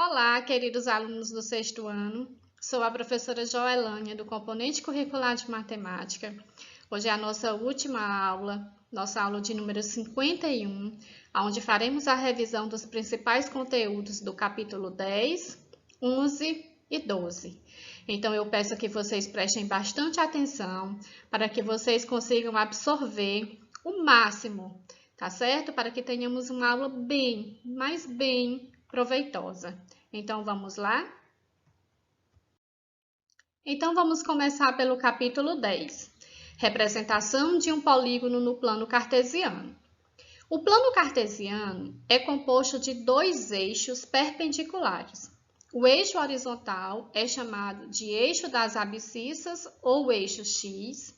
Olá, queridos alunos do sexto ano. Sou a professora Joelânia, do componente curricular de matemática. Hoje é a nossa última aula, nossa aula de número 51, onde faremos a revisão dos principais conteúdos do capítulo 10, 11 e 12. Então, eu peço que vocês prestem bastante atenção para que vocês consigam absorver o máximo, tá certo? Para que tenhamos uma aula bem proveitosa. Então, vamos lá? Então, vamos começar pelo capítulo 10, representação de um polígono no plano cartesiano. O plano cartesiano é composto de dois eixos perpendiculares. O eixo horizontal é chamado de eixo das abscissas ou eixo X,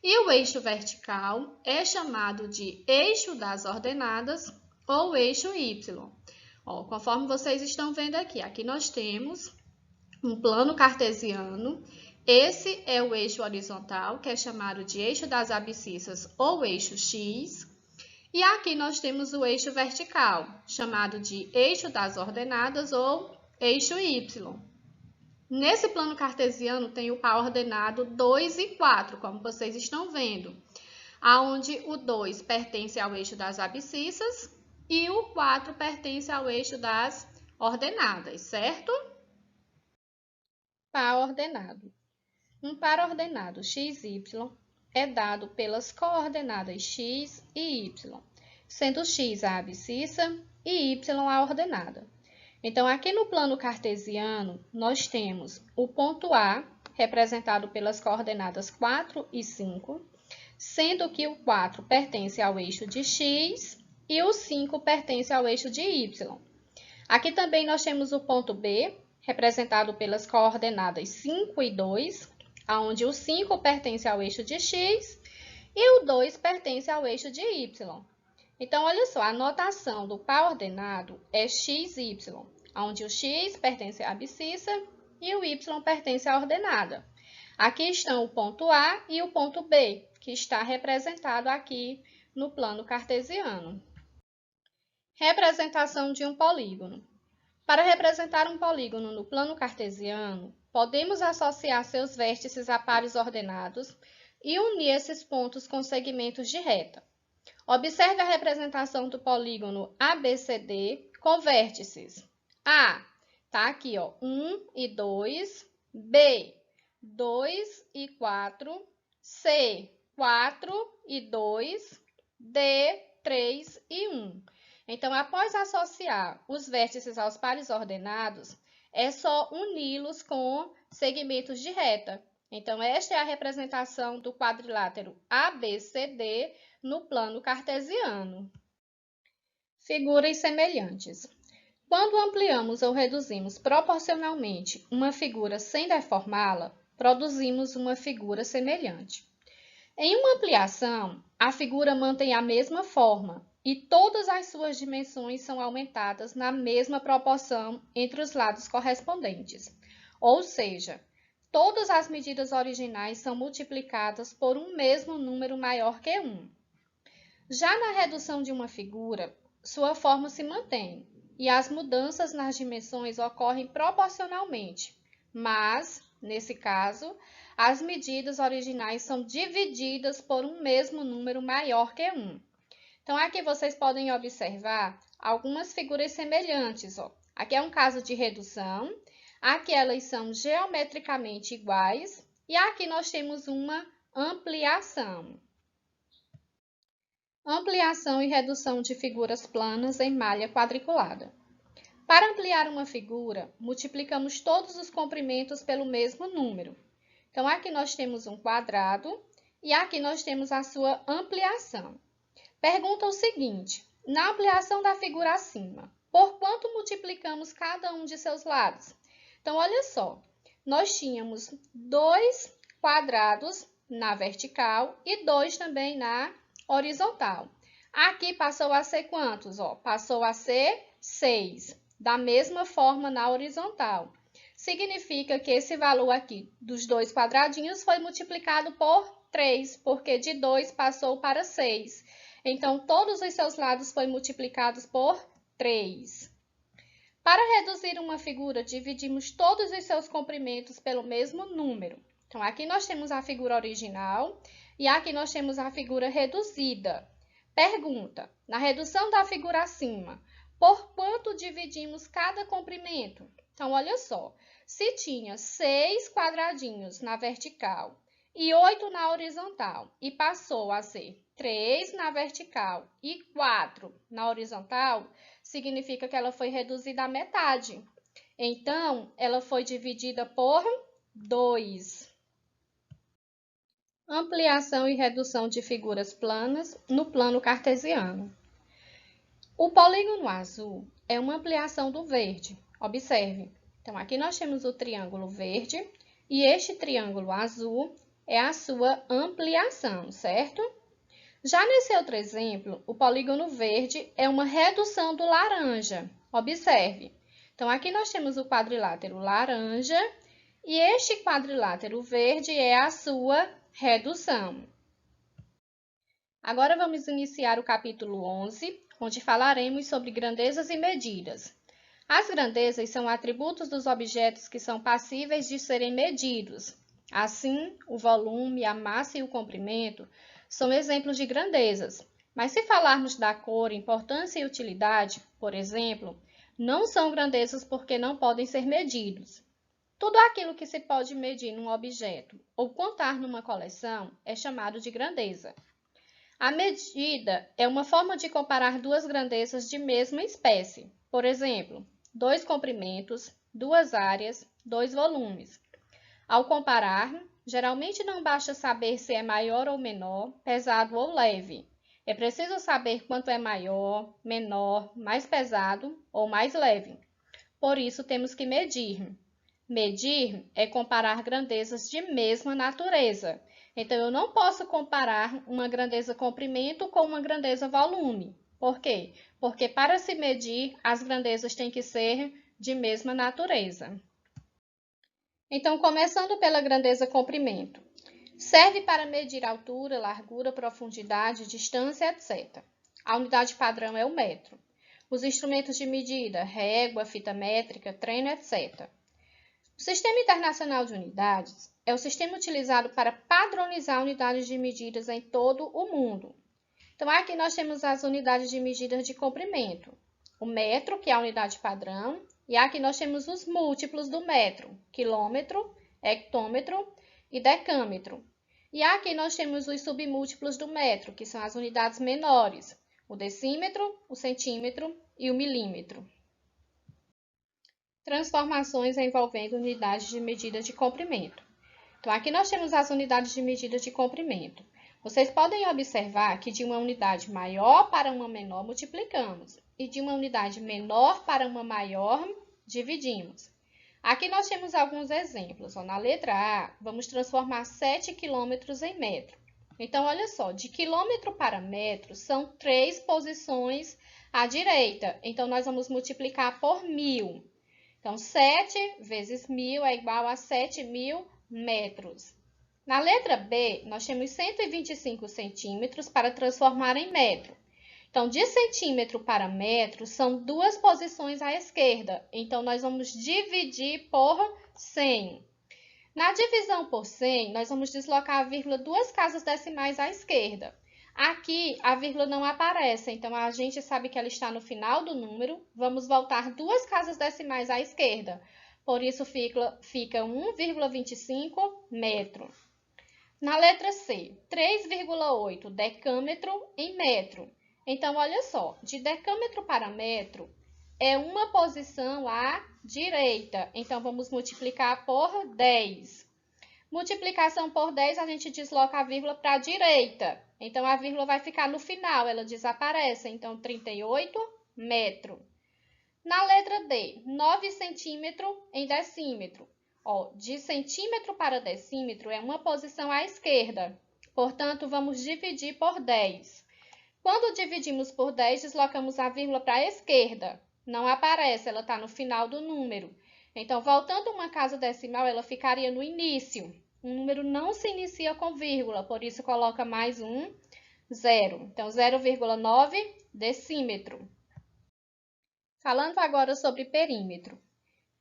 e o eixo vertical é chamado de eixo das ordenadas ou eixo Y. Conforme vocês estão vendo aqui nós temos um plano cartesiano. Esse é o eixo horizontal, que é chamado de eixo das abscissas ou eixo X. E aqui nós temos o eixo vertical, chamado de eixo das ordenadas ou eixo Y. Nesse plano cartesiano tem o par ordenado 2 e 4, como vocês estão vendo, onde o 2 pertence ao eixo das abscissas e o 4 pertence ao eixo das ordenadas, certo? Par ordenado. Um par ordenado XY é dado pelas coordenadas x e y, sendo x a abscissa e y a ordenada. Então, aqui no plano cartesiano, nós temos o ponto A, representado pelas coordenadas 4 e 5, sendo que o 4 pertence ao eixo de x e o 5 pertence ao eixo de y. Aqui também nós temos o ponto B, representado pelas coordenadas 5 e 2, onde o 5 pertence ao eixo de x e o 2 pertence ao eixo de y. Então, olha só, a notação do par ordenado é XY, onde o x pertence à abscissa e o y pertence à ordenada. Aqui estão o ponto A e o ponto B, que está representado aqui no plano cartesiano. Representação de um polígono. Para representar um polígono no plano cartesiano, podemos associar seus vértices a pares ordenados e unir esses pontos com segmentos de reta. Observe a representação do polígono ABCD com vértices A, tá aqui, 1 e 2, B, 2 e 4, C, 4 e 2, D, 3 e 1. Então, após associar os vértices aos pares ordenados, é só uni-los com segmentos de reta. Então, esta é a representação do quadrilátero ABCD no plano cartesiano. Figuras semelhantes. Quando ampliamos ou reduzimos proporcionalmente uma figura sem deformá-la, produzimos uma figura semelhante. Em uma ampliação, a figura mantém a mesma forma e todas as suas dimensões são aumentadas na mesma proporção entre os lados correspondentes. Ou seja, todas as medidas originais são multiplicadas por um mesmo número maior que 1. Já na redução de uma figura, sua forma se mantém e as mudanças nas dimensões ocorrem proporcionalmente, mas, nesse caso, as medidas originais são divididas por um mesmo número maior que 1. Então, aqui vocês podem observar algumas figuras semelhantes. Aqui é um caso de redução, aqui elas são geometricamente iguais e aqui nós temos uma ampliação. Ampliação e redução de figuras planas em malha quadriculada. Para ampliar uma figura, multiplicamos todos os comprimentos pelo mesmo número. Então, aqui nós temos um quadrado e aqui nós temos a sua ampliação. Pergunta o seguinte, na ampliação da figura acima, por quanto multiplicamos cada um de seus lados? Então, olha só, nós tínhamos 2 quadrados na vertical e 2 também na horizontal. Aqui passou a ser quantos? Passou a ser 6, da mesma forma na horizontal. Significa que esse valor aqui dos 2 quadradinhos foi multiplicado por 3, porque de 2 passou para 6. Então, todos os seus lados foram multiplicados por 3. Para reduzir uma figura, dividimos todos os seus comprimentos pelo mesmo número. Então, aqui nós temos a figura original e aqui nós temos a figura reduzida. Pergunta: na redução da figura acima, por quanto dividimos cada comprimento? Então, olha só, se tinha 6 quadradinhos na vertical e 8 na horizontal e passou a ser 3 na vertical e 4 na horizontal, significa que ela foi reduzida à metade. Então, ela foi dividida por 2. Ampliação e redução de figuras planas no plano cartesiano. O polígono azul é uma ampliação do verde. Observe. Então, aqui nós temos o triângulo verde e este triângulo azul é a sua ampliação, certo? Já nesse outro exemplo, o polígono verde é uma redução do laranja. Observe. Então, aqui nós temos o quadrilátero laranja e este quadrilátero verde é a sua redução. Agora vamos iniciar o capítulo 11, onde falaremos sobre grandezas e medidas. As grandezas são atributos dos objetos que são passíveis de serem medidos. Assim, o volume, a massa e o comprimento são exemplos de grandezas. Mas se falarmos da cor, importância e utilidade, por exemplo, não são grandezas porque não podem ser medidos. Tudo aquilo que se pode medir num objeto ou contar numa coleção é chamado de grandeza. A medida é uma forma de comparar duas grandezas de mesma espécie. Por exemplo, 2 comprimentos, 2 áreas, 2 volumes. Ao comparar, geralmente não basta saber se é maior ou menor, pesado ou leve. É preciso saber quanto é maior, menor, mais pesado ou mais leve. Por isso, temos que medir. Medir é comparar grandezas de mesma natureza. Então, eu não posso comparar uma grandeza comprimento com uma grandeza volume. Por quê? Porque para se medir, as grandezas têm que ser de mesma natureza. Então, começando pela grandeza comprimento. Serve para medir altura, largura, profundidade, distância, etc. A unidade padrão é o metro. Os instrumentos de medida, régua, fita métrica, treno, etc. O Sistema Internacional de Unidades é o sistema utilizado para padronizar unidades de medidas em todo o mundo. Então, aqui nós temos as unidades de medidas de comprimento. O metro, que é a unidade padrão, e aqui nós temos os múltiplos do metro, quilômetro, hectômetro e decâmetro. E aqui nós temos os submúltiplos do metro, que são as unidades menores, o decímetro, o centímetro e o milímetro. Transformações envolvendo unidades de medida de comprimento. Então, aqui nós temos as unidades de medida de comprimento. Vocês podem observar que de uma unidade maior para uma menor multiplicamos e de uma unidade menor para uma maior dividimos. Aqui nós temos alguns exemplos. Na letra A, vamos transformar 7 quilômetros em metro. Então, olha só, de quilômetro para metro são 3 posições à direita. Então, nós vamos multiplicar por 1000. Então, 7 vezes 1000 é igual a 7.000 metros. Na letra B, nós temos 125 centímetros para transformar em metro. Então, de centímetro para metro, são 2 posições à esquerda. Então, nós vamos dividir por 100. Na divisão por 100, nós vamos deslocar a vírgula 2 casas decimais à esquerda. Aqui, a vírgula não aparece, então a gente sabe que ela está no final do número. Vamos voltar 2 casas decimais à esquerda. Por isso, fica 1,25 metro. Na letra C, 3,8 decâmetro em metro. Então, olha só, de decâmetro para metro é uma posição à direita. Então, vamos multiplicar por 10. Multiplicação por 10, a gente desloca a vírgula para a direita. Então, a vírgula vai ficar no final, ela desaparece. Então, 38 metro. Na letra D, 9 centímetro em decímetro. De centímetro para decímetro é uma posição à esquerda. Portanto, vamos dividir por 10. Quando dividimos por 10, deslocamos a vírgula para a esquerda. Não aparece, ela está no final do número. Então, voltando uma casa decimal, ela ficaria no início. O número não se inicia com vírgula, por isso coloca mais um zero. Então, 0,9 decímetro. Falando agora sobre perímetro.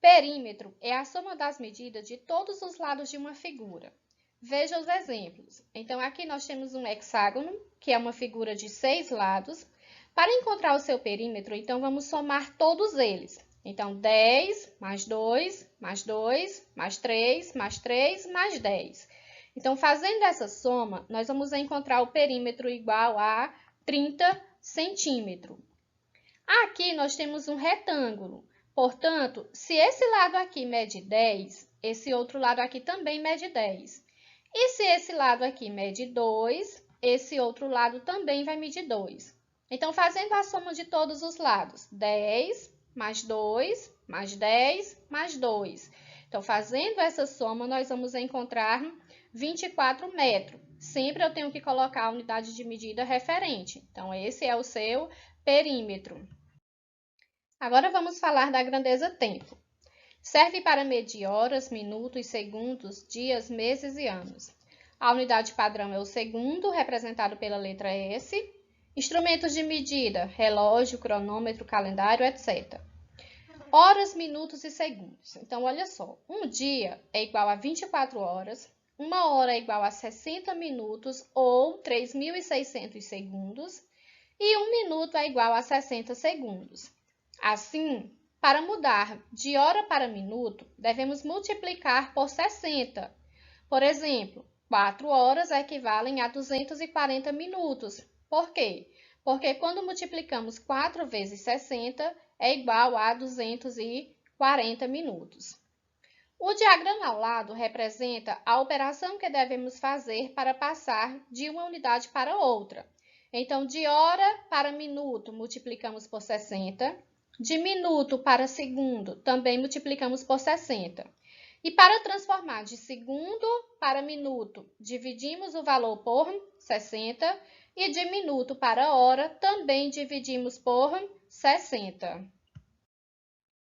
Perímetro é a soma das medidas de todos os lados de uma figura. Veja os exemplos. Então, aqui nós temos um hexágono, que é uma figura de 6 lados. Para encontrar o seu perímetro, então, vamos somar todos eles. Então, 10 mais 2, mais 2, mais 3, mais 3, mais 10. Então, fazendo essa soma, nós vamos encontrar o perímetro igual a 30 centímetros. Aqui nós temos um retângulo. Portanto, se esse lado aqui mede 10, esse outro lado aqui também mede 10. E se esse lado aqui mede 2, esse outro lado também vai medir 2. Então, fazendo a soma de todos os lados, 10 mais 2, mais 10, mais 2. Então, fazendo essa soma, nós vamos encontrar 24 metros. Sempre eu tenho que colocar a unidade de medida referente. Então, esse é o seu perímetro. Agora vamos falar da grandeza tempo. Serve para medir horas, minutos, segundos, dias, meses e anos. A unidade padrão é o segundo, representado pela letra S. Instrumentos de medida, relógio, cronômetro, calendário, etc. Horas, minutos e segundos. Então, olha só, um dia é igual a 24 horas, uma hora é igual a 60 minutos ou 3.600 segundos e um minuto é igual a 60 segundos. Assim, para mudar de hora para minuto, devemos multiplicar por 60. Por exemplo, 4 horas equivalem a 240 minutos. Por quê? Porque quando multiplicamos 4 vezes 60, é igual a 240 minutos. O diagrama ao lado representa a operação que devemos fazer para passar de uma unidade para outra. Então, de hora para minuto, multiplicamos por 60. De minuto para segundo, também multiplicamos por 60. E para transformar de segundo para minuto, dividimos o valor por 60. E de minuto para hora, também dividimos por 60.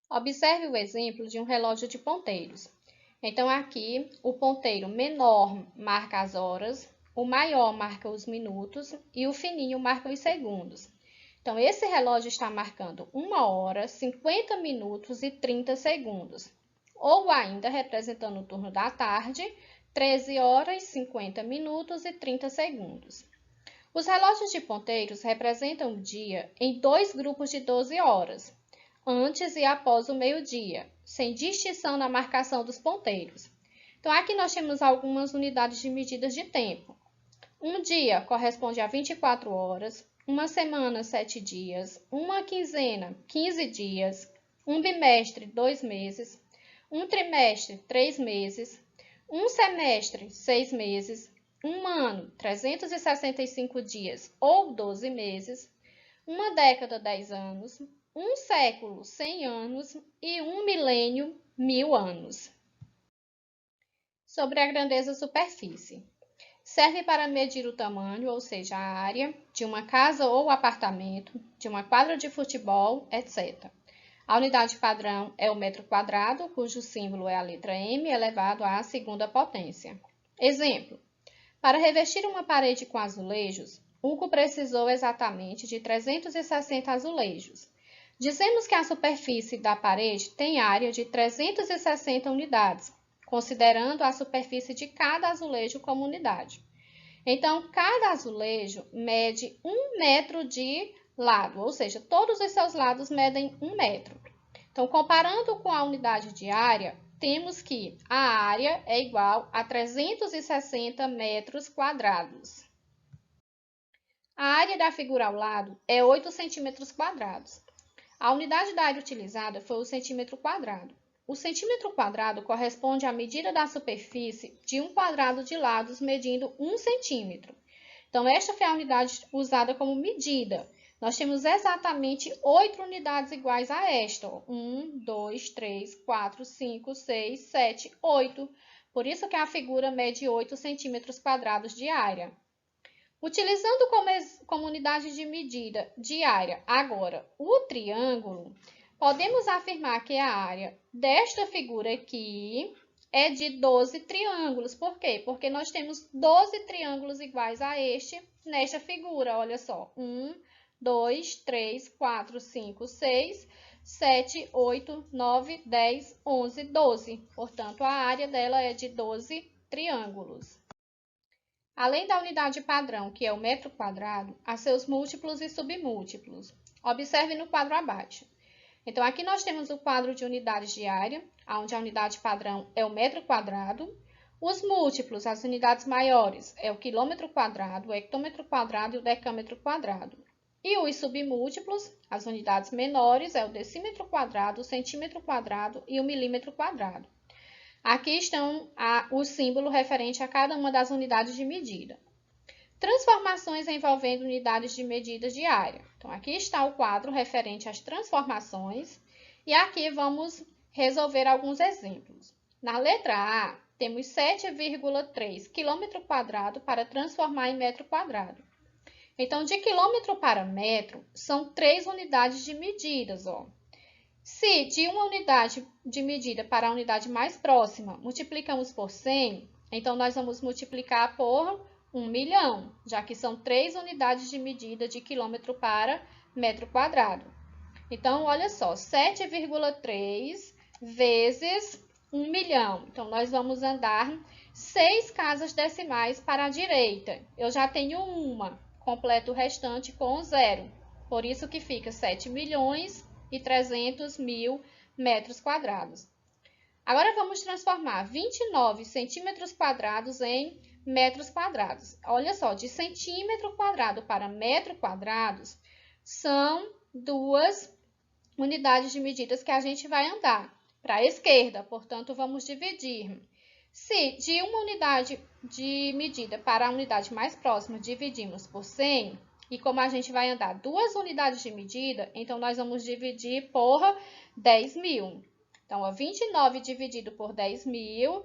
Observe o exemplo de um relógio de ponteiros. Então, aqui, o ponteiro menor marca as horas, o maior marca os minutos e o fininho marca os segundos. Então, esse relógio está marcando 1 hora, 50 minutos e 30 segundos. Ou ainda, representando o turno da tarde, 13 horas, 50 minutos e 30 segundos. Os relógios de ponteiros representam o dia em 2 grupos de 12 horas, antes e após o meio-dia, sem distinção na marcação dos ponteiros. Então, aqui nós temos algumas unidades de medidas de tempo. Um dia corresponde a 24 horas, uma semana, 7 dias, uma quinzena, 15 dias, um bimestre, 2 meses, um trimestre, 3 meses, um semestre, 6 meses, um ano, 365 dias ou 12 meses, uma década, 10 anos, um século, 100 anos e um milênio, 1000 anos. Sobre a grandeza superfície. Serve para medir o tamanho, ou seja, a área, de uma casa ou apartamento, de uma quadra de futebol, etc. A unidade padrão é o metro quadrado, cujo símbolo é a letra M elevado à segunda potência. Exemplo: para revestir uma parede com azulejos, Hugo precisou exatamente de 360 azulejos. Dizemos que a superfície da parede tem área de 360 unidades, considerando a superfície de cada azulejo como unidade. Então, cada azulejo mede 1 metro de lado, ou seja, todos os seus lados medem 1 metro. Então, comparando com a unidade de área, temos que a área é igual a 360 metros quadrados. A área da figura ao lado é 8 centímetros quadrados. A unidade da área utilizada foi o centímetro quadrado. O centímetro quadrado corresponde à medida da superfície de um quadrado de lados medindo 1 centímetro. Então, esta foi a unidade usada como medida. Nós temos exatamente 8 unidades iguais a esta. 1, 2, 3, 4, 5, 6, 7, 8. Por isso que a figura mede 8 centímetros quadrados de área. Utilizando como unidade de medida de área agora o triângulo, podemos afirmar que a área desta figura aqui é de 12 triângulos. Por quê? Porque nós temos 12 triângulos iguais a este nesta figura. Olha só, 1, 2, 3, 4, 5, 6, 7, 8, 9, 10, 11, 12. Portanto, a área dela é de 12 triângulos. Além da unidade padrão, que é o metro quadrado, há seus múltiplos e submúltiplos. Observe no quadro abaixo. Então, aqui nós temos o quadro de unidades de área, onde a unidade padrão é o metro quadrado. Os múltiplos, as unidades maiores, é o quilômetro quadrado, o hectômetro quadrado e o decâmetro quadrado. E os submúltiplos, as unidades menores, é o decímetro quadrado, o centímetro quadrado e o milímetro quadrado. Aqui estão o símbolo referente a cada uma das unidades de medida. Transformações envolvendo unidades de medidas de área. Então, aqui está o quadro referente às transformações e aqui vamos resolver alguns exemplos. Na letra A, temos 7,3 km² para transformar em metro quadrado. Então, de quilômetro para metro, são 3 unidades de medidas, ó. Se de uma unidade de medida para a unidade mais próxima, multiplicamos por 100, então nós vamos multiplicar por 1 milhão, já que são 3 unidades de medida de quilômetro para metro quadrado. Então, olha só, 7,3 vezes 1 milhão. Então, nós vamos andar 6 casas decimais para a direita. Eu já tenho uma, completo o restante com 0. Por isso que fica 7.300.000 metros quadrados. Agora, vamos transformar 29 centímetros quadrados em metros quadrados. Olha só, de centímetro quadrado para metro quadrados, são 2 unidades de medidas que a gente vai andar para a esquerda. Portanto, vamos dividir. Se de uma unidade de medida para a unidade mais próxima dividimos por 100, e como a gente vai andar 2 unidades de medida, então nós vamos dividir por 10.000. Então, ó, 29 dividido por 10.000,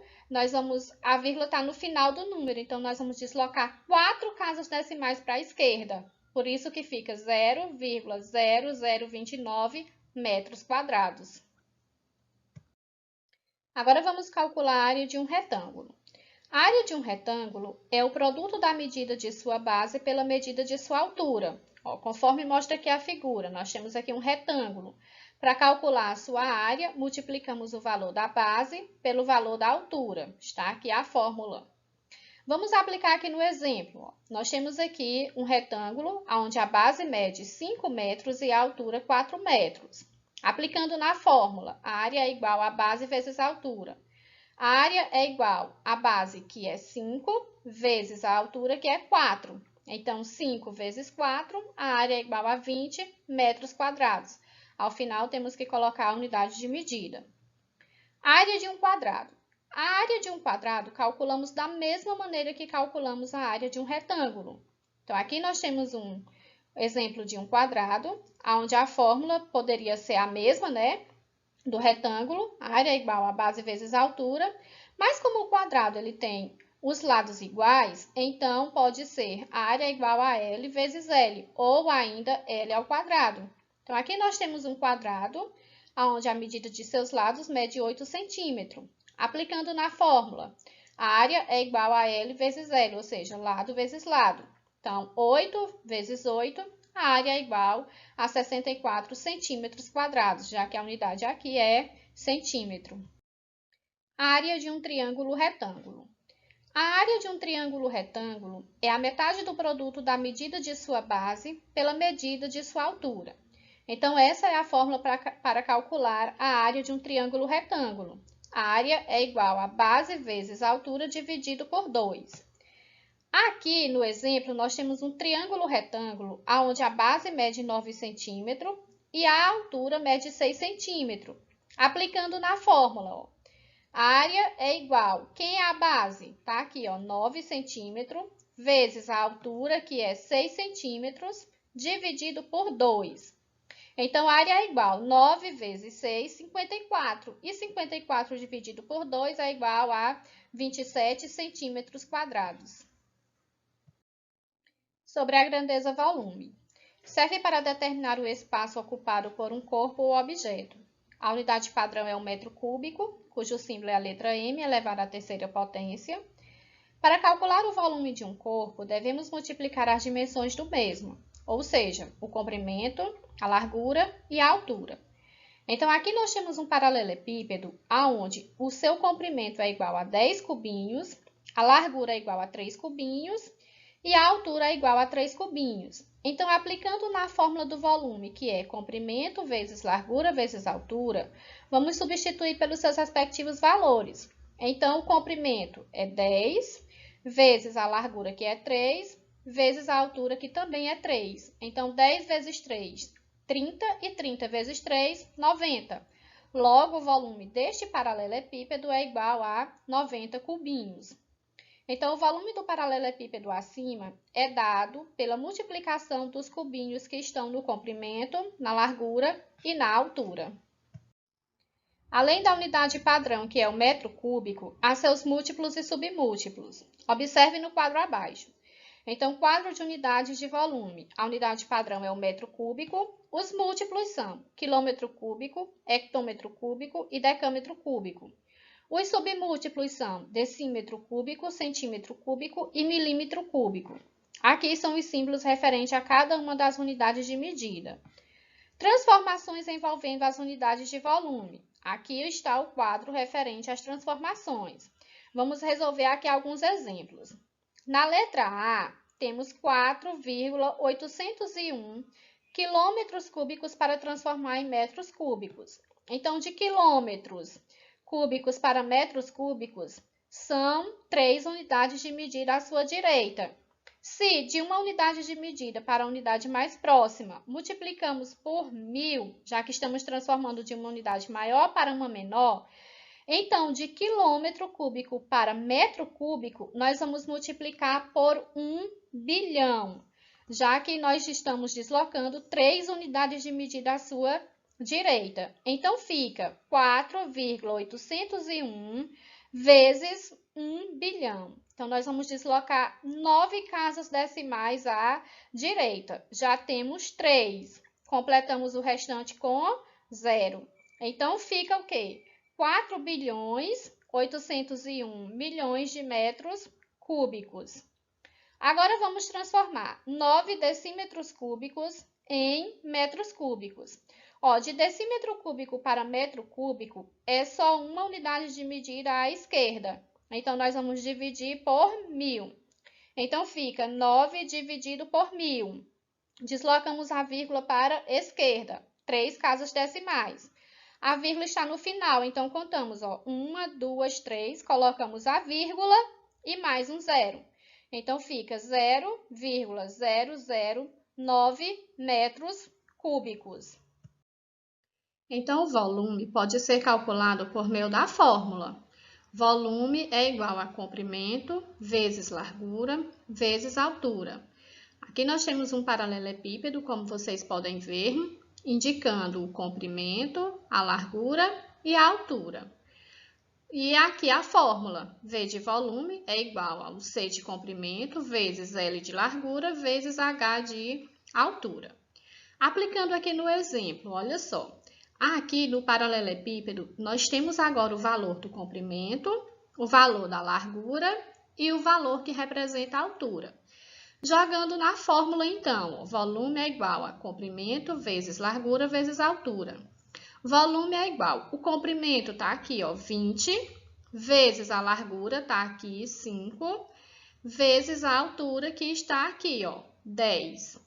a vírgula está no final do número, então nós vamos deslocar 4 casas decimais para a esquerda. Por isso que fica 0,0029 metros quadrados. Agora, vamos calcular a área de um retângulo. A área de um retângulo é o produto da medida de sua base pela medida de sua altura. Ó, conforme mostra aqui a figura, nós temos aqui um retângulo. Para calcular a sua área, multiplicamos o valor da base pelo valor da altura. Está aqui a fórmula. Vamos aplicar aqui no exemplo. Ó. Nós temos aqui um retângulo onde a base mede 5 metros e a altura 4 metros. Aplicando na fórmula, a área é igual a base vezes a altura. A área é igual à base, que é 5, vezes a altura, que é 4. Então, 5 vezes 4, a área é igual a 20 metros quadrados. Ao final, temos que colocar a unidade de medida. Área de um quadrado. A área de um quadrado calculamos da mesma maneira que calculamos a área de um retângulo. Então, aqui nós temos um exemplo de um quadrado, onde a fórmula poderia ser a mesma, né? Do retângulo, a área é igual a base vezes a altura, mas como o quadrado ele tem os lados iguais, então pode ser a área é igual a L vezes L, ou ainda L ao quadrado. Então, aqui nós temos um quadrado, onde a medida de seus lados mede 8 centímetros. Aplicando na fórmula, a área é igual a L vezes L, ou seja, lado vezes lado. Então, 8 vezes 8, a área é igual a 64 centímetros quadrados, já que a unidade aqui é centímetro. A área de um triângulo retângulo. A área de um triângulo retângulo é a metade do produto da medida de sua base pela medida de sua altura. Então, essa é a fórmula para calcular a área de um triângulo retângulo. A área é igual a base vezes a altura dividido por 2. Aqui, no exemplo, nós temos um triângulo retângulo, onde a base mede 9 centímetros e a altura mede 6 centímetros. Aplicando na fórmula, ó, a área é igual, quem é a base? Tá aqui, ó, 9 centímetros, vezes a altura, que é 6 centímetros, dividido por 2. Então, a área é igual 9 vezes 6, 54. E 54 dividido por 2 é igual a 27 centímetros quadrados. Sobre a grandeza volume. Serve para determinar o espaço ocupado por um corpo ou objeto. A unidade padrão é o metro cúbico, cujo símbolo é a letra M elevado à terceira potência. Para calcular o volume de um corpo, devemos multiplicar as dimensões do mesmo, ou seja, o comprimento, a largura e a altura. Então, aqui nós temos um paralelepípedo onde o seu comprimento é igual a 10 cubinhos, a largura é igual a 3 cubinhos e a altura é igual a 3 cubinhos. Então, aplicando na fórmula do volume, que é comprimento vezes largura vezes altura, vamos substituir pelos seus respectivos valores. Então, o comprimento é 10 vezes a largura, que é 3, vezes a altura, que também é 3. Então, 10 vezes 3, 30, e 30 vezes 3, 90. Logo, o volume deste paralelepípedo é igual a 90 cubinhos. Então, o volume do paralelepípedo acima é dado pela multiplicação dos cubinhos que estão no comprimento, na largura e na altura. Além da unidade padrão, que é o metro cúbico, há seus múltiplos e submúltiplos. Observe no quadro abaixo. Então, quadro de unidades de volume. A unidade padrão é o metro cúbico. Os múltiplos são quilômetro cúbico, hectômetro cúbico e decâmetro cúbico. Os submúltiplos são decímetro cúbico, centímetro cúbico e milímetro cúbico. Aqui são os símbolos referentes a cada uma das unidades de medida. Transformações envolvendo as unidades de volume. Aqui está o quadro referente às transformações. Vamos resolver aqui alguns exemplos. Na letra A, temos 4,801 quilômetros cúbicos para transformar em metros cúbicos. Então, de quilômetros cúbicos para metros cúbicos, são 3 unidades de medida à sua direita. Se de uma unidade de medida para a unidade mais próxima, multiplicamos por 1000, já que estamos transformando de uma unidade maior para uma menor, então, de quilômetro cúbico para metro cúbico, nós vamos multiplicar por 1 bilhão, já que nós estamos deslocando 3 unidades de medida à sua direita. Então, fica 4,801 vezes 1 bilhão. Então, nós vamos deslocar 9 casas decimais à direita. Já temos 3. Completamos o restante com 0. Então, fica o quê? 4,801 bilhões de metros cúbicos. Agora, vamos transformar 9 decímetros cúbicos em metros cúbicos. De decímetro cúbico para metro cúbico, é só uma unidade de medida à esquerda. Então, nós vamos dividir por 1000. Então, fica 9 dividido por 1000. Deslocamos a vírgula para a esquerda, 3 casas decimais. A vírgula está no final, então contamos, 1, 2, 3, colocamos a vírgula e mais um zero. Então, fica 0,009 metros cúbicos. Então, o volume pode ser calculado por meio da fórmula. Volume é igual a comprimento vezes largura vezes altura. Aqui nós temos um paralelepípedo, como vocês podem ver, indicando o comprimento, a largura e a altura. E aqui a fórmula, V de volume é igual ao C de comprimento vezes L de largura vezes H de altura. Aplicando aqui no exemplo, olha só. Aqui no paralelepípedo, nós temos agora o valor do comprimento, o valor da largura e o valor que representa a altura. Jogando na fórmula, então, volume é igual a comprimento vezes largura vezes altura. Volume é igual, o comprimento está aqui, 20, vezes a largura está aqui, 5, vezes a altura que está aqui, 10.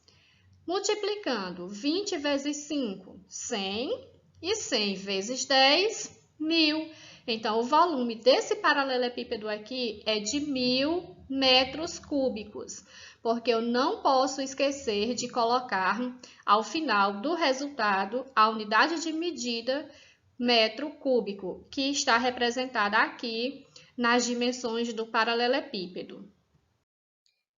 Multiplicando 20 vezes 5, 100, e 100 vezes 10, 1000. Então, o volume desse paralelepípedo aqui é de 1000 metros cúbicos, porque eu não posso esquecer de colocar ao final do resultado a unidade de medida metro cúbico, que está representada aqui nas dimensões do paralelepípedo.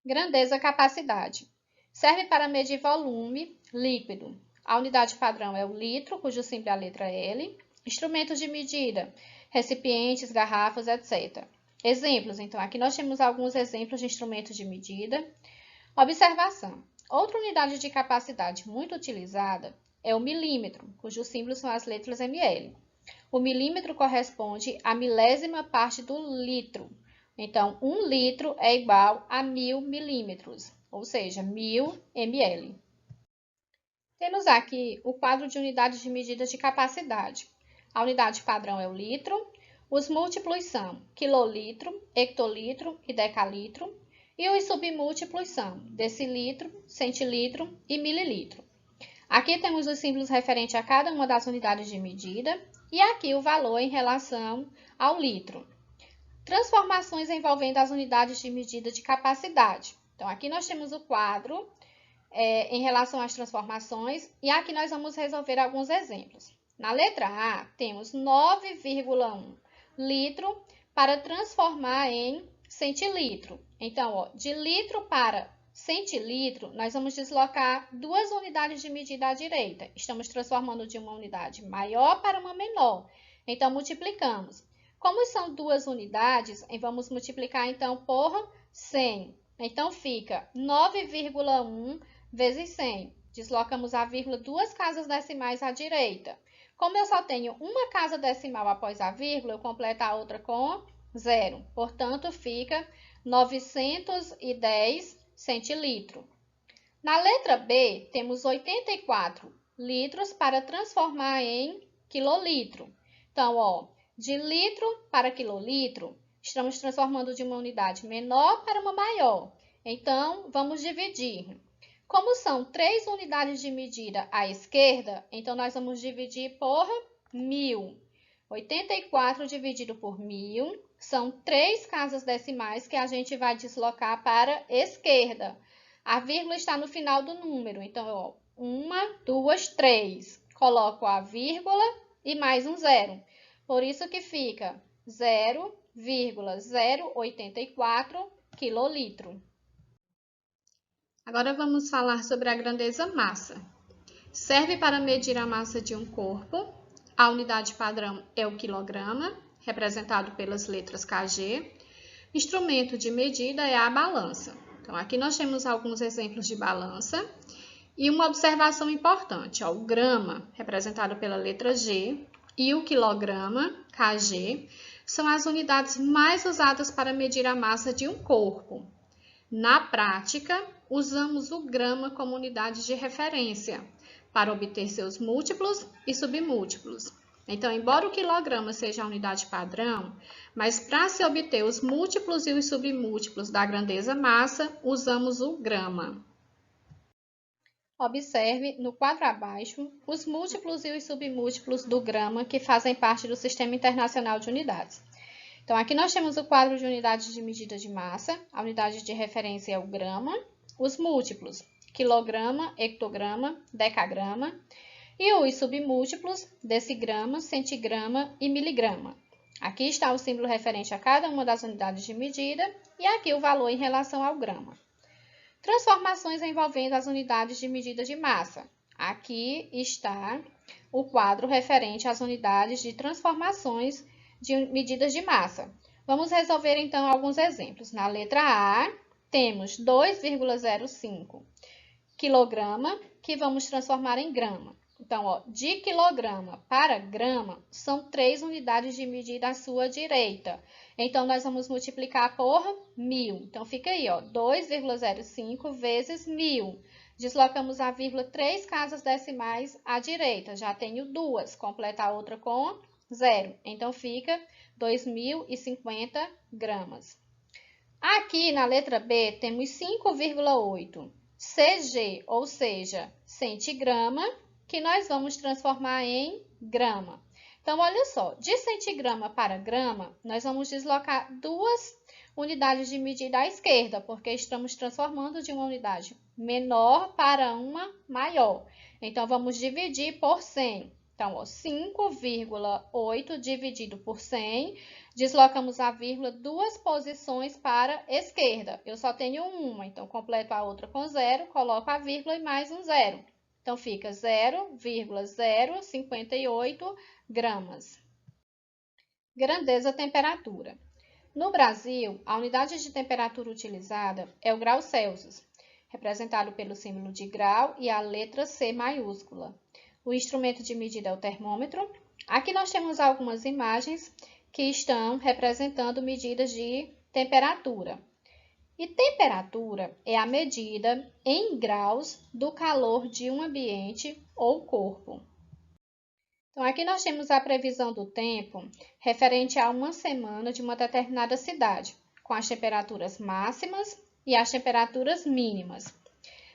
Grandeza, capacidade. Serve para medir volume líquido. A unidade padrão é o litro, cujo símbolo é a letra L. Instrumentos de medida, recipientes, garrafas, etc. Exemplos, então, aqui nós temos alguns exemplos de instrumentos de medida. Observação. Outra unidade de capacidade muito utilizada é o milímetro, cujos símbolos são as letras ml. O milímetro corresponde à milésima parte do litro. Então, 1 litro é igual a 1000 milímetros, ou seja, 1000 ml. Temos aqui o quadro de unidades de medida de capacidade. A unidade padrão é o litro, os múltiplos são quilolitro, hectolitro e decalitro, e os submúltiplos são decilitro, centilitro e mililitro. Aqui temos os símbolos referentes a cada uma das unidades de medida e aqui o valor em relação ao litro. Transformações envolvendo as unidades de medida de capacidade. Então, aqui nós temos o quadro em relação às transformações e aqui nós vamos resolver alguns exemplos. Na letra A, temos 9,1 litro para transformar em centilitro. Então, ó, de litro para centilitro, nós vamos deslocar duas unidades de medida à direita. Estamos transformando de uma unidade maior para uma menor. Então, multiplicamos. Como são duas unidades, vamos multiplicar então por 100. Então, fica 9,1 vezes 100. Deslocamos a vírgula duas casas decimais à direita. Como eu só tenho uma casa decimal após a vírgula, eu completo a outra com 0. Portanto, fica 910 centilitros. Na letra B, temos 84 litros para transformar em quilolitro. Então, ó, de litro para quilolitro, estamos transformando de uma unidade menor para uma maior. Então, vamos dividir. Como são 3 unidades de medida à esquerda, então nós vamos dividir por 1000. 84 dividido por 1000 são 3 casas decimais que a gente vai deslocar para a esquerda. A vírgula está no final do número, então, ó, 1, 2, 3. Coloco a vírgula e mais um zero. Por isso que fica 0,084 quilolitro. Agora vamos falar sobre a grandeza massa. Serve para medir a massa de um corpo. A unidade padrão é o quilograma, representado pelas letras kg. Instrumento de medida é a balança. Então, aqui nós temos alguns exemplos de balança. E uma observação importante, ó, o grama, representado pela letra G, e o quilograma, kg, são as unidades mais usadas para medir a massa de um corpo. Na prática, usamos o grama como unidade de referência para obter seus múltiplos e submúltiplos. Então, embora o quilograma seja a unidade padrão, mas para se obter os múltiplos e os submúltiplos da grandeza massa, usamos o grama. Observe no quadro abaixo os múltiplos e os submúltiplos do grama que fazem parte do Sistema Internacional de Unidades. Então, aqui nós temos o quadro de unidades de medida de massa, a unidade de referência é o grama, os múltiplos, quilograma, hectograma, decagrama, e os submúltiplos, decigrama, centigrama e miligrama. Aqui está o símbolo referente a cada uma das unidades de medida e aqui o valor em relação ao grama. Transformações envolvendo as unidades de medida de massa. Aqui está o quadro referente às unidades de transformações de medidas de massa. Vamos resolver, então, alguns exemplos. Na letra A, temos 2,05 quilograma, que vamos transformar em grama. Então, ó, de quilograma para grama, são 3 unidades de medida à sua direita. Então, nós vamos multiplicar por 1000. Então, fica aí, ó, 2,05 vezes 1000. Deslocamos a vírgula 3 casas decimais à direita. Já tenho 2, completa a outra com 0. Então, fica 2050 gramas. Aqui, na letra B, temos 5,8 Cg, ou seja, centigrama, que nós vamos transformar em grama. Então, olha só, de centigrama para grama, nós vamos deslocar duas unidades de medida à esquerda, porque estamos transformando de uma unidade menor para uma maior. Então, vamos dividir por 100. Então, 5,8 dividido por 100, deslocamos a vírgula duas posições para a esquerda. Eu só tenho uma, então completo a outra com 0, coloco a vírgula e mais um 0. Então, fica 0,058 gramas. Grandeza temperatura. No Brasil, a unidade de temperatura utilizada é o grau Celsius, representado pelo símbolo de grau e a letra C maiúscula. O instrumento de medida é o termômetro. Aqui nós temos algumas imagens que estão representando medidas de temperatura. E temperatura é a medida em graus do calor de um ambiente ou corpo. Então, aqui nós temos a previsão do tempo referente a uma semana de uma determinada cidade, com as temperaturas máximas e as temperaturas mínimas.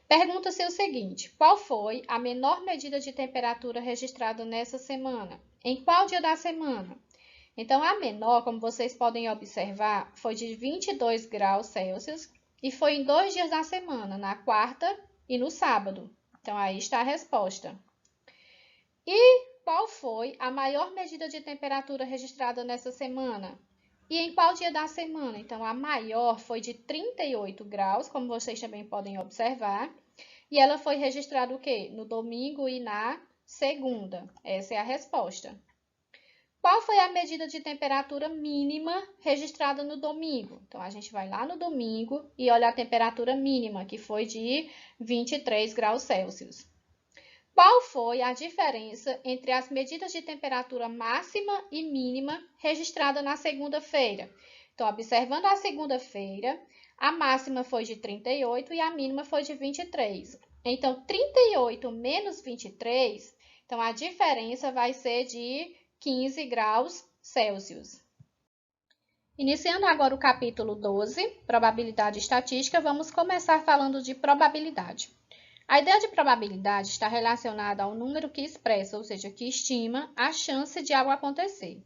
Pergunta-se o seguinte: qual foi a menor medida de temperatura registrada nessa semana? Em qual dia da semana? Então, a menor, como vocês podem observar, foi de 22 graus Celsius e foi em 2 dias da semana, na quarta e no sábado. Então, aí está a resposta. E qual foi a maior medida de temperatura registrada nessa semana? E em qual dia da semana? Então, a maior foi de 38 graus, como vocês também podem observar. E ela foi registrada o quê? No domingo e na segunda. Essa é a resposta. Qual foi a medida de temperatura mínima registrada no domingo? Então, a gente vai lá no domingo e olha a temperatura mínima, que foi de 23 graus Celsius. Qual foi a diferença entre as medidas de temperatura máxima e mínima registrada na segunda-feira? Então, observando a segunda-feira, a máxima foi de 38 e a mínima foi de 23. Então, 38 menos 23, então a diferença vai ser de 15 graus Celsius. Iniciando agora o capítulo 12, probabilidade estatística, vamos começar falando de probabilidade. A ideia de probabilidade está relacionada ao número que expressa, ou seja, que estima a chance de algo acontecer.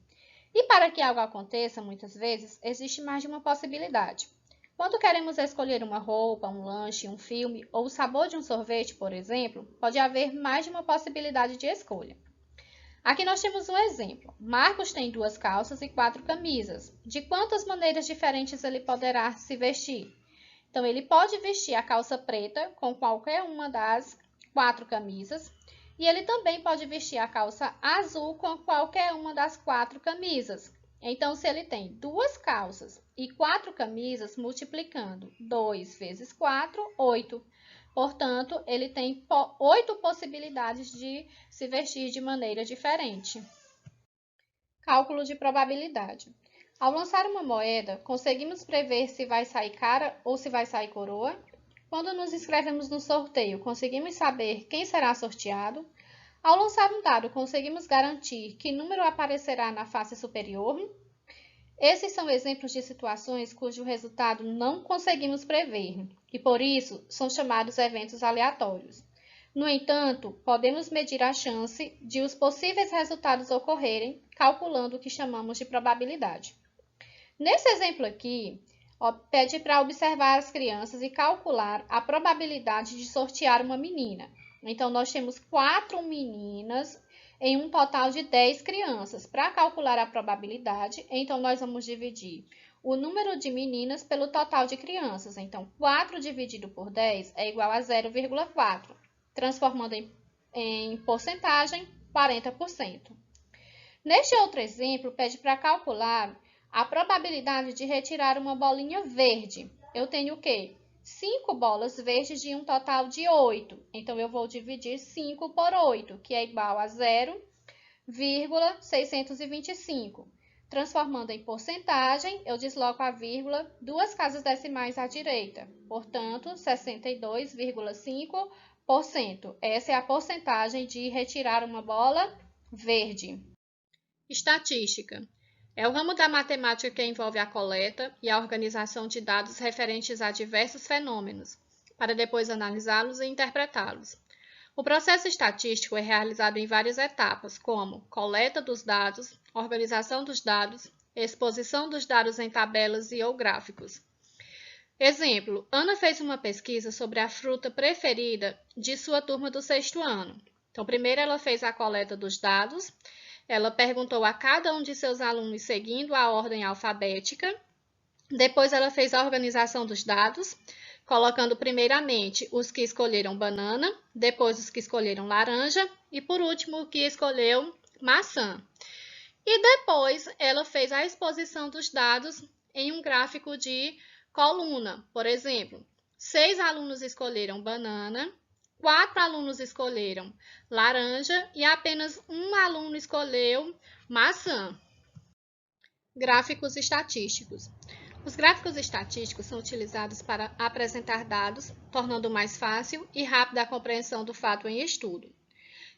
E para que algo aconteça, muitas vezes, existe mais de uma possibilidade. Quando queremos escolher uma roupa, um lanche, um filme ou o sabor de um sorvete, por exemplo, pode haver mais de uma possibilidade de escolha. Aqui nós temos um exemplo. Marcos tem 2 calças e 4 camisas. De quantas maneiras diferentes ele poderá se vestir? Então, ele pode vestir a calça preta com qualquer uma das 4 camisas. E ele também pode vestir a calça azul com qualquer uma das 4 camisas. Então, se ele tem 2 calças e 4 camisas, multiplicando 2 vezes 4, 8. Portanto, ele tem 8 possibilidades de se vestir de maneira diferente. Cálculo de probabilidade. Ao lançar uma moeda, conseguimos prever se vai sair cara ou se vai sair coroa? Quando nos inscrevemos no sorteio, conseguimos saber quem será sorteado? Ao lançar um dado, conseguimos garantir que número aparecerá na face superior? Esses são exemplos de situações cujo resultado não conseguimos prever e, por isso, são chamados eventos aleatórios. No entanto, podemos medir a chance de os possíveis resultados ocorrerem calculando o que chamamos de probabilidade. Nesse exemplo aqui, pede para observar as crianças e calcular a probabilidade de sortear uma menina. Então, nós temos 4 meninas em um total de 10 crianças. Para calcular a probabilidade, então, nós vamos dividir o número de meninas pelo total de crianças. Então, 4 dividido por 10 é igual a 0,4, transformando em porcentagem, 40%. Neste outro exemplo, pede para calcular a probabilidade de retirar uma bolinha verde. Eu tenho o quê? 5 bolas verdes de um total de 8. Então, eu vou dividir 5 por 8, que é igual a 0,625. Transformando em porcentagem, eu desloco a vírgula 2 casas decimais à direita. Portanto, 62,5%. Essa é a porcentagem de retirar uma bola verde. Estatística. É o ramo da matemática que envolve a coleta e a organização de dados referentes a diversos fenômenos, para depois analisá-los e interpretá-los. O processo estatístico é realizado em várias etapas, como coleta dos dados, organização dos dados, exposição dos dados em tabelas e ou gráficos. Exemplo, Ana fez uma pesquisa sobre a fruta preferida de sua turma do 6º ano. Então, primeiro ela fez a coleta dos dados. Ela perguntou a cada um de seus alunos seguindo a ordem alfabética. Depois, ela fez a organização dos dados, colocando primeiramente os que escolheram banana, depois os que escolheram laranja e, por último, o que escolheu maçã. E depois, ela fez a exposição dos dados em um gráfico de coluna. Por exemplo, 6 alunos escolheram banana, 4 alunos escolheram laranja e apenas um aluno escolheu maçã. Gráficos estatísticos. Os gráficos estatísticos são utilizados para apresentar dados, tornando mais fácil e rápida a compreensão do fato em estudo.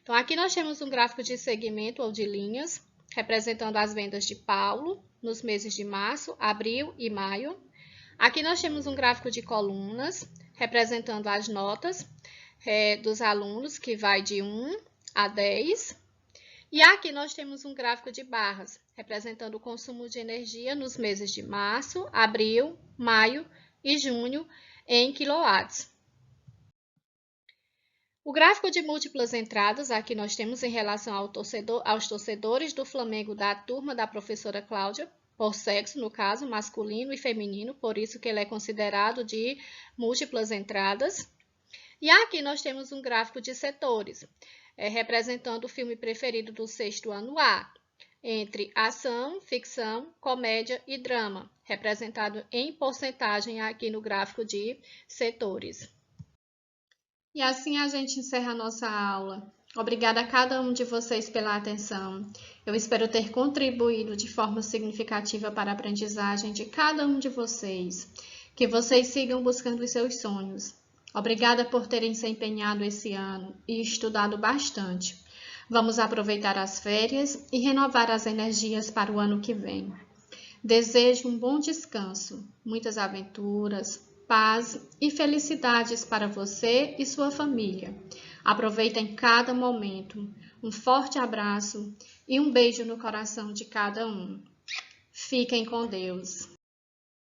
Então, aqui nós temos um gráfico de segmento ou de linhas, representando as vendas de Paulo nos meses de março, abril e maio. Aqui nós temos um gráfico de colunas, representando as notas dos alunos, que vai de 1 a 10. E aqui nós temos um gráfico de barras, representando o consumo de energia nos meses de março, abril, maio e junho em quilowatts. O gráfico de múltiplas entradas, aqui nós temos em relação aos torcedores do Flamengo da turma da professora Cláudia, por sexo, no caso, masculino e feminino, por isso que ele é considerado de múltiplas entradas. E aqui nós temos um gráfico de setores, representando o filme preferido do sexto ano A, entre ação, ficção, comédia e drama, representado em porcentagem aqui no gráfico de setores. E assim a gente encerra a nossa aula. Obrigada a cada um de vocês pela atenção. Eu espero ter contribuído de forma significativa para a aprendizagem de cada um de vocês. Que vocês sigam buscando os seus sonhos. Obrigada por terem se empenhado esse ano e estudado bastante. Vamos aproveitar as férias e renovar as energias para o ano que vem. Desejo um bom descanso, muitas aventuras, paz e felicidades para você e sua família. Aproveitem cada momento. Um forte abraço e um beijo no coração de cada um. Fiquem com Deus.